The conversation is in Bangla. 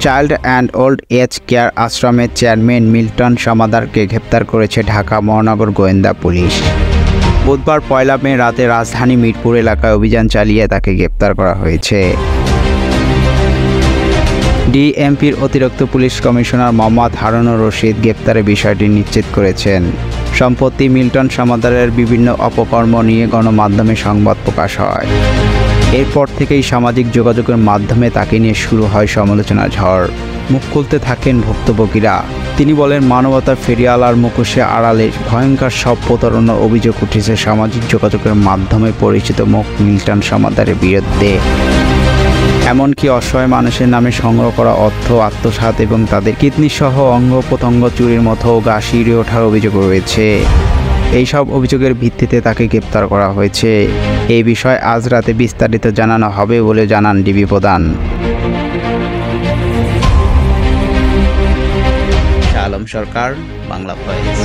Child and old age care আশ্রমের চেয়ারম্যান মিল্টন সমাদারকে গ্রেপ্তার করেছে ঢাকা মহানগর গোয়েন্দা পুলিশ। বুধবার 1 মে রাতে রাজধানী মিরপুর এলাকায় অভিযান চালিয়ে তাকে গ্রেপ্তার করা হয়েছে। ডিএমপির অতিরিক্ত পুলিশ কমিশনার মোহাম্মদ হারুনুর রশিদ গ্রেপ্তারের বিষয়টি নিশ্চিত করেছেন। সম্প্রতি মিল্টন সমাদারের বিভিন্ন অপকর্ম নিয়ে গণমাধ্যমে সংবাদ প্রকাশ হয়। এরপর থেকেই সামাজিক যোগাযোগের মাধ্যমে তাকে নিয়ে শুরু হয় সমালোচনার ঝড়। মুখ খুলতে থাকেন ভুক্তভোগীরা। তিনি বলেন, মানবতার ফেরিওয়ালার মুখোশে আড়ালে ভয়ঙ্কর সব প্রতারণার অভিযোগ উঠেছে সামাজিক যোগাযোগের মাধ্যমে পরিচিত মুখ মিল্টন সমাদারের বিরুদ্ধে। এমনকি অসহায় মানুষের নামে সংগ্রহ করা অর্থ আত্মসাৎ এবং তাদের কিডনি সহ অঙ্গ প্রত্যঙ্গ চুরির মতো গা শিউরে ওঠার অভিযোগ রয়েছে। এইসব অভিযোগের ভিত্তিতে তাকে গ্রেপ্তার করা হয়েছে। এই বিষয়ে আজ রাতে বিস্তারিত জানানো হবে বলে জানান ডিবি প্রধান। শাহ আলম সরকার, বাংলা ভয়েস।